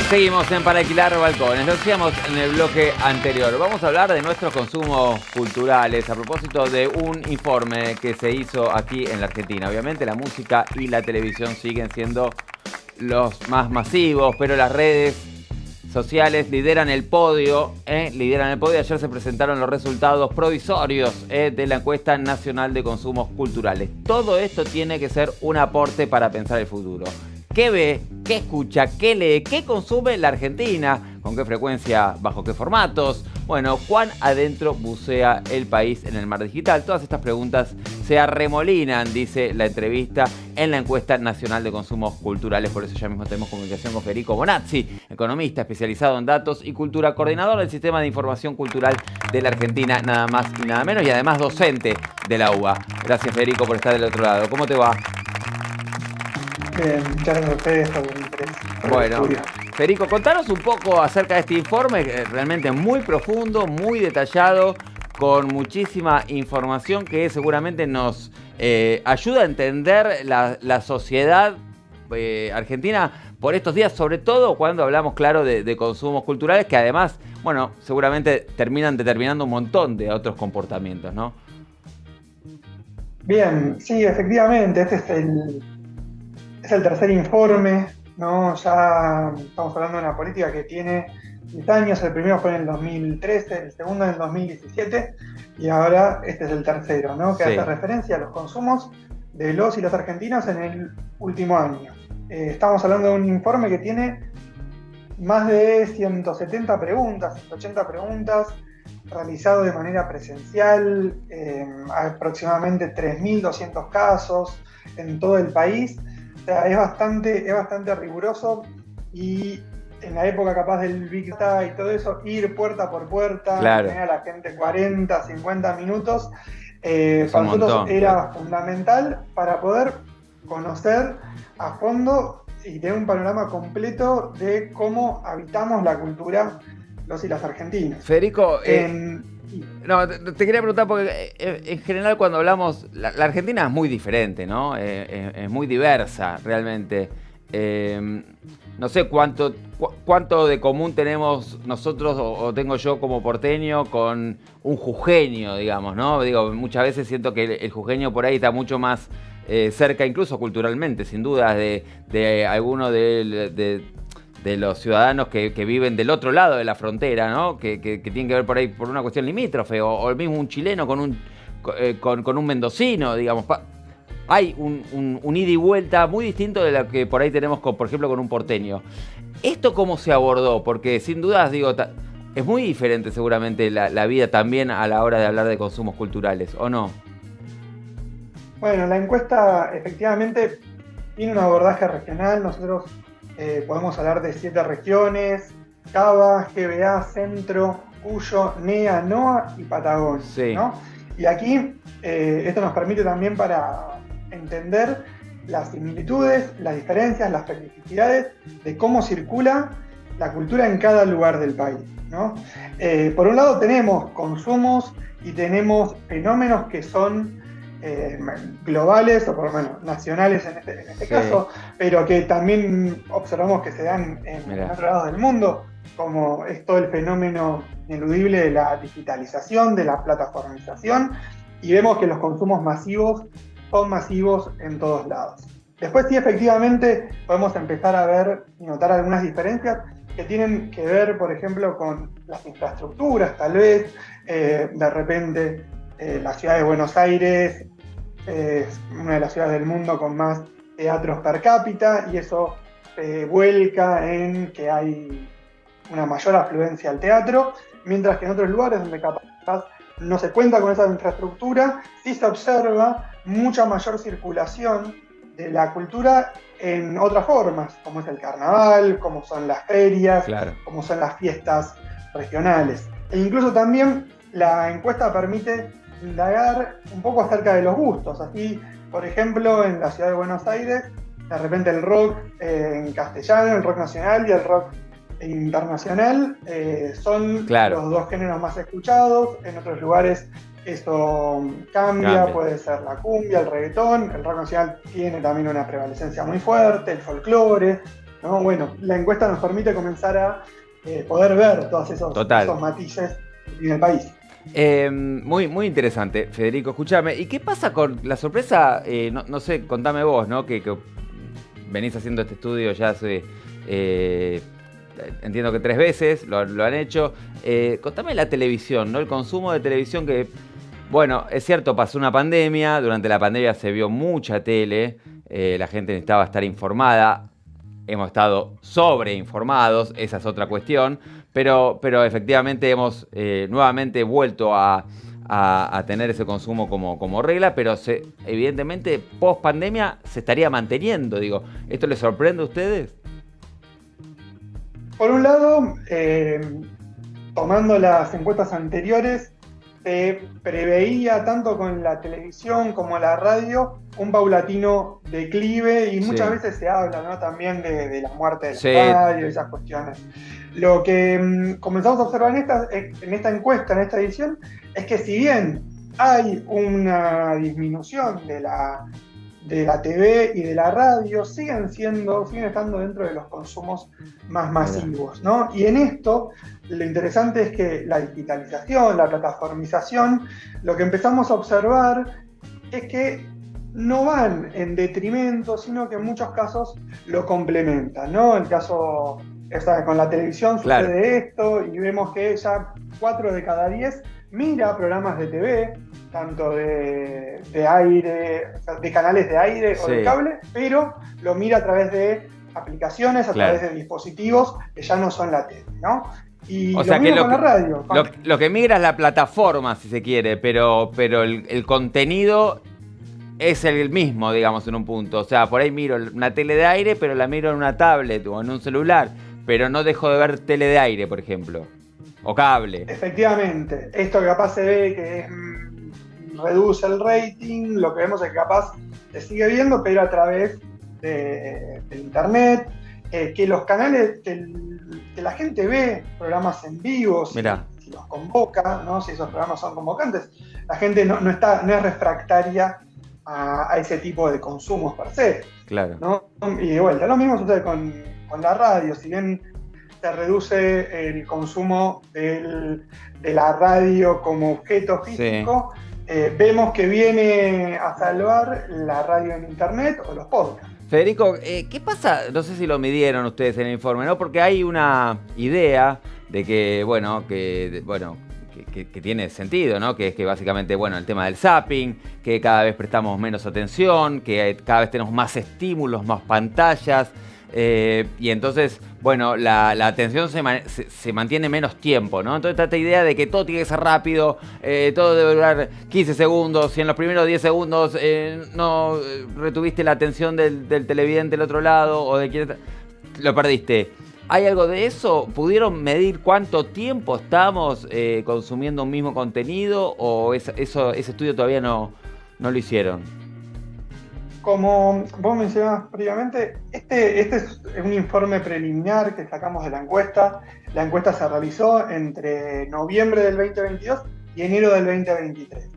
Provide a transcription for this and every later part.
Seguimos en Para Alquilar Balcones. Lo decíamos en el bloque anterior. Vamos a hablar de nuestros consumos culturales a propósito de un informe que se hizo aquí en la Argentina. Obviamente la música y la televisión siguen siendo los más masivos, pero las redes sociales lideran el podio. Ayer se presentaron los resultados provisorios de la encuesta nacional de consumos culturales. Todo esto tiene que ser un aporte para pensar el futuro. ¿Qué ve? ¿Qué escucha? ¿Qué lee? ¿Qué consume la Argentina? ¿Con qué frecuencia? ¿Bajo qué formatos? Bueno, ¿cuán adentro bucea el país en el mar digital? Todas estas preguntas se arremolinan, dice la entrevista, en la encuesta nacional de consumos culturales. Por eso ya mismo tenemos comunicación con Federico Bonazzi, economista especializado en datos y cultura, coordinador del Sistema de Información Cultural de la Argentina, nada más y nada menos, y además docente de la UBA. Gracias, Federico, por estar del otro lado. ¿Cómo te va? Muchas gracias a ustedes por el interés. Bueno, Federico, contanos un poco acerca de este informe, realmente muy profundo, muy detallado, con muchísima información que seguramente nos ayuda a entender la sociedad argentina por estos días, sobre todo cuando hablamos, claro, de consumos culturales, que además, bueno, seguramente terminan determinando un montón de otros comportamientos, ¿no? Bien, sí, efectivamente, este es el tercer informe, ¿no? Ya estamos hablando de una política que tiene 10 años, el primero fue en el 2013, el segundo en el 2017 y ahora este es el tercero, ¿no? Que hace referencia a los consumos de los y las argentinos en el último año. Estamos hablando de un informe que tiene más de 170 preguntas, 180 preguntas, realizado de manera presencial, aproximadamente 3.200 casos en todo el país. O sea, es bastante riguroso y en la época capaz del Big Data y todo eso, ir puerta por puerta, claro, tener a la gente 40, 50 minutos, para nosotros era fundamental para poder conocer a fondo y tener un panorama completo de cómo habitamos la cultura los y las argentinos. Federico, no, te quería preguntar porque en general cuando hablamos, la Argentina es muy diferente, ¿no? Es muy diversa realmente. No sé cuánto de común tenemos nosotros o tengo yo como porteño con un jujeño, digamos, ¿no? Digo, muchas veces siento que el jujeño por ahí está mucho más cerca, incluso culturalmente, sin dudas, de alguno de los ciudadanos que viven del otro lado de la frontera, ¿no? Que tienen que ver por ahí por una cuestión limítrofe, o el mismo un chileno con un mendocino, digamos. Hay un ida y vuelta muy distinto de lo que por ahí tenemos, por ejemplo, con un porteño. ¿Esto cómo se abordó? Porque sin dudas, digo, es muy diferente seguramente la vida también a la hora de hablar de consumos culturales, ¿o no? Bueno, la encuesta efectivamente tiene un abordaje regional. Nosotros podemos hablar de 7 regiones: Cava, GBA, Centro, Cuyo, NEA, NOA y Patagonia, sí, ¿no? Y aquí esto nos permite también para entender las similitudes, las diferencias, las especificidades de cómo circula la cultura en cada lugar del país, ¿no? Por un lado tenemos consumos y tenemos fenómenos que son globales o por lo menos nacionales en este caso, pero que también observamos que se dan en otros lados del mundo, como es todo el fenómeno ineludible de la digitalización, de la plataformización, y vemos que los consumos masivos son masivos en todos lados. Después sí, efectivamente, podemos empezar a ver y notar algunas diferencias que tienen que ver, por ejemplo, con las infraestructuras, tal vez. De repente, la ciudad de Buenos Aires es una de las ciudades del mundo con más teatros per cápita, y eso vuelca en que hay una mayor afluencia al teatro, mientras que en otros lugares donde capaz no se cuenta con esa infraestructura, sí se observa mucha mayor circulación de la cultura en otras formas, como es el carnaval, como son las ferias, claro, como son las fiestas regionales. E incluso también la encuesta permite indagar un poco acerca de los gustos. Así, por ejemplo, en la ciudad de Buenos Aires, de repente el rock en castellano, el rock nacional y el rock internacional son los dos géneros más escuchados. En otros lugares eso cambia, puede ser la cumbia, el reggaetón. El rock nacional tiene también una prevalecencia muy fuerte, el folclore, ¿no? Bueno, la encuesta nos permite comenzar a poder ver todos esos matices en el país. Muy, muy interesante, Federico. Escúchame, ¿y qué pasa con la sorpresa? No sé, contame vos, ¿no? Que venís haciendo este estudio ya hace, entiendo que 3 veces, lo han hecho. Contame la televisión, ¿no? El consumo de televisión que, bueno, es cierto, pasó una pandemia, durante la pandemia se vio mucha tele, la gente necesitaba estar informada, hemos estado sobreinformados, esa es otra cuestión, pero efectivamente hemos nuevamente vuelto a tener ese consumo como regla, pero evidentemente post pandemia se estaría manteniendo. Digo, ¿esto les sorprende a ustedes? Por un lado, tomando las encuestas anteriores, se preveía tanto con la televisión como la radio un paulatino declive y muchas veces se habla, ¿no? También de la muerte de la radio y esas cuestiones. Lo que comenzamos a observar en esta encuesta, en esta edición, es que si bien hay una disminución de la TV y de la radio, siguen estando dentro de los consumos más masivos, ¿no? Y en esto, lo interesante es que la digitalización, la plataformización, lo que empezamos a observar es que no van en detrimento, sino que en muchos casos lo complementan, ¿no? El caso, con la televisión sucede esto, y vemos que ya 4 de cada 10 mira programas de TV, tanto de aire, de canales de aire o de cable, pero lo mira a través de aplicaciones, a través de dispositivos que ya no son la tele, ¿no? Y o sea, mismo con la radio. Lo que migra es la plataforma, si se quiere, pero el contenido es el mismo, digamos, en un punto. O sea, por ahí miro una tele de aire, pero la miro en una tablet o en un celular, pero no dejo de ver tele de aire, por ejemplo, o cable. Efectivamente, esto que capaz se ve que reduce el rating, lo que vemos es que capaz se sigue viendo, pero a través de internet, que los canales, que la gente ve programas en vivo, si los convoca, ¿no? Si esos programas son convocantes, la gente no es refractaria a ese tipo de consumos per se. Claro. ¿No? Y de vuelta, lo mismo sucede con la radio, si bien se reduce el consumo de la radio como objeto físico, vemos que viene a salvar la radio en internet o los podcasts. Federico, ¿qué pasa? No sé si lo midieron ustedes en el informe, ¿no? Porque hay una idea de que tiene sentido, ¿no? Que es que básicamente, bueno, el tema del zapping, que cada vez prestamos menos atención, que cada vez tenemos más estímulos, más pantallas, y entonces, bueno, la atención se mantiene menos tiempo, ¿no? Entonces esta idea de que todo tiene que ser rápido, todo debe durar 15 segundos, si en los primeros 10 segundos no retuviste la atención del televidente del otro lado o de quien lo perdiste. ¿Hay algo de eso? ¿Pudieron medir cuánto tiempo estamos consumiendo un mismo contenido o ese estudio todavía no lo hicieron? Como vos mencionabas previamente, este es un informe preliminar que sacamos de la encuesta. La encuesta se realizó entre noviembre del 2022 y enero del 2023,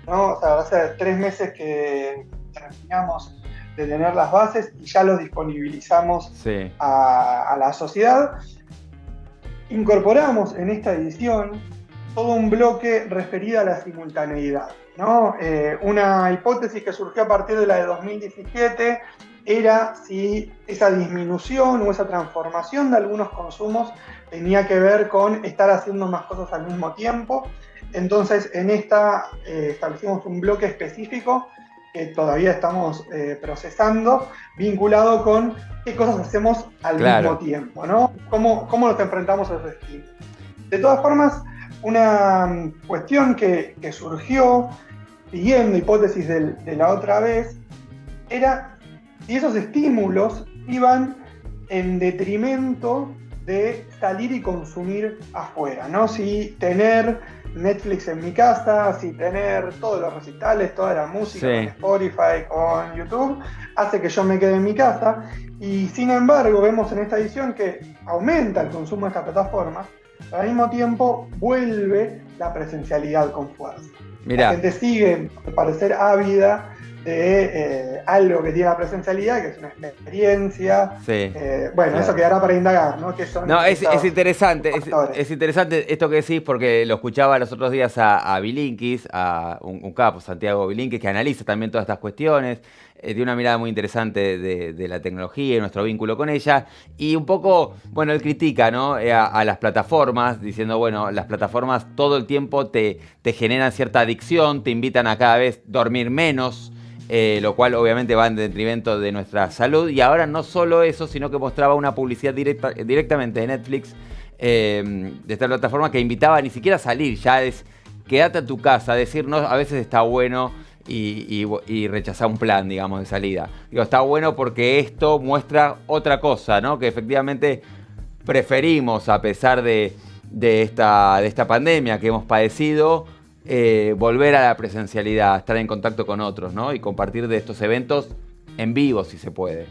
¿no? O sea, hace 3 meses que terminamos de tener las bases y ya los disponibilizamos a la sociedad. Incorporamos en esta edición todo un bloque referido a la simultaneidad, ¿no? Una hipótesis que surgió a partir de la de 2017 era si esa disminución o esa transformación de algunos consumos tenía que ver con estar haciendo más cosas al mismo tiempo. Entonces, en esta establecimos un bloque específico que todavía estamos procesando, vinculado con qué cosas hacemos al mismo tiempo, ¿no? ¿Cómo nos enfrentamos a ese estímulo? De todas formas, una cuestión que surgió siguiendo hipótesis de la otra vez era si esos estímulos iban en detrimento de salir y consumir afuera, ¿no? Si tener Netflix en mi casa, si tener todos los recitales, toda la música con Spotify, con YouTube, hace que yo me quede en mi casa. Y sin embargo, vemos en esta edición que aumenta el consumo de estas plataformas, pero al mismo tiempo vuelve la presencialidad con fuerza. Mirá. La gente sigue, al parecer, ávida de algo que tiene la presencialidad, que es una experiencia. Sí. Bueno, Claro. eso quedará para indagar, ¿no? ¿Qué son No, es estos interesante, factores? es interesante esto que decís porque lo escuchaba los otros días a Bilinkis, a un capo, Santiago Bilinkis, que analiza también todas estas cuestiones, tiene una mirada muy interesante de la tecnología y nuestro vínculo con ella, y un poco, bueno, él critica, ¿no? A las plataformas, diciendo, bueno, las plataformas todo el tiempo te generan cierta adicción, te invitan a cada vez dormir menos, lo cual obviamente va en detrimento de nuestra salud. Y ahora no solo eso, sino que mostraba una publicidad directamente de Netflix, de esta plataforma, que invitaba ni siquiera a salir, ya es quédate a tu casa, decir no, a veces está bueno y rechazar un plan, digamos, de salida. Digo, está bueno porque esto muestra otra cosa, ¿no? Que efectivamente preferimos, a pesar de esta pandemia que hemos padecido, volver a la presencialidad, estar en contacto con otros, ¿no? Y compartir de estos eventos en vivo, si se puede.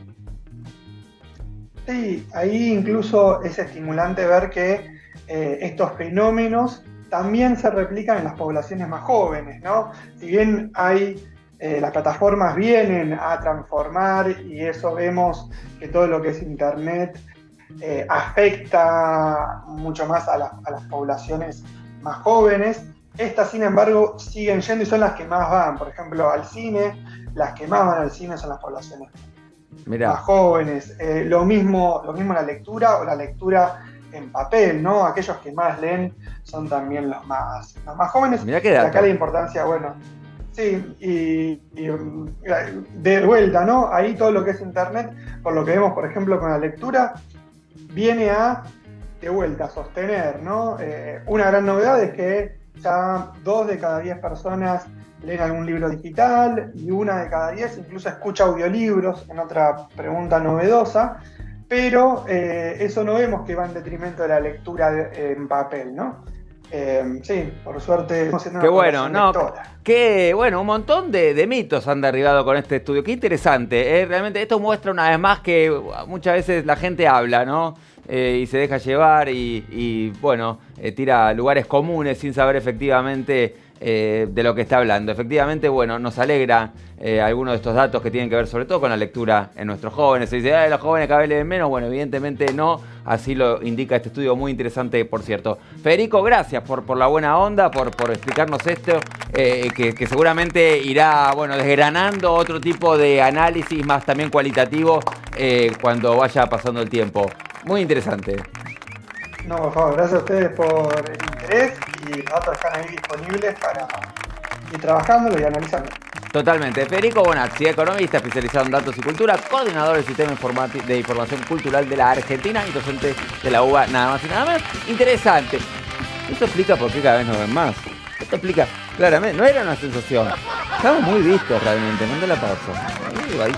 Sí, ahí incluso es estimulante ver que estos fenómenos también se replican en las poblaciones más jóvenes, ¿no? Si bien las plataformas vienen a transformar y eso vemos que todo lo que es Internet afecta mucho más a las poblaciones más jóvenes, estas sin embargo siguen yendo y son las que más van, por ejemplo, al cine, las que más van al cine son las poblaciones Mirá, más jóvenes. Lo mismo la lectura o la lectura en papel, ¿no? Aquellos que más leen son también los más jóvenes. mirá qué Y dato. acá la importancia, bueno, sí, y de vuelta, ¿no? Ahí todo lo que es Internet, por lo que vemos, por ejemplo, con la lectura, viene a, de vuelta, a sostener, ¿no? Una gran novedad es que ya 2 de cada 10 personas leen algún libro digital y 1 de cada 10 incluso escucha audiolibros, en otra pregunta novedosa, pero eso no vemos que va en detrimento de la lectura en papel, ¿no? Sí, por suerte estamos siendo Qué una bueno, población no, lectora. qué bueno, un montón de mitos han derribado con este estudio. Qué interesante, realmente esto muestra una vez más que muchas veces la gente habla, ¿no? Y se deja llevar y bueno, tira a lugares comunes sin saber efectivamente de lo que está hablando. Efectivamente, bueno, nos alegra algunos de estos datos que tienen que ver sobre todo con la lectura en nuestros jóvenes. Se dice, los jóvenes cada vez leen menos. Bueno, evidentemente no, así lo indica este estudio muy interesante, por cierto. Federico, gracias por la buena onda, por explicarnos esto, que seguramente irá, bueno, desgranando otro tipo de análisis más también cualitativo cuando vaya pasando el tiempo. Muy interesante. No, por favor, gracias a ustedes por el interés y los datos están ahí disponibles para ir trabajándolo y analizándolo. Totalmente. Federico Bonazzi, economista especializado en datos y cultura, coordinador del Sistema de Información Cultural de la Argentina y docente de la UBA, nada más y nada más. Interesante. Esto explica por qué cada vez nos ven más. Esto explica claramente, no era una sensación. Estamos muy vistos realmente, ¿dónde la pasó? Ahí,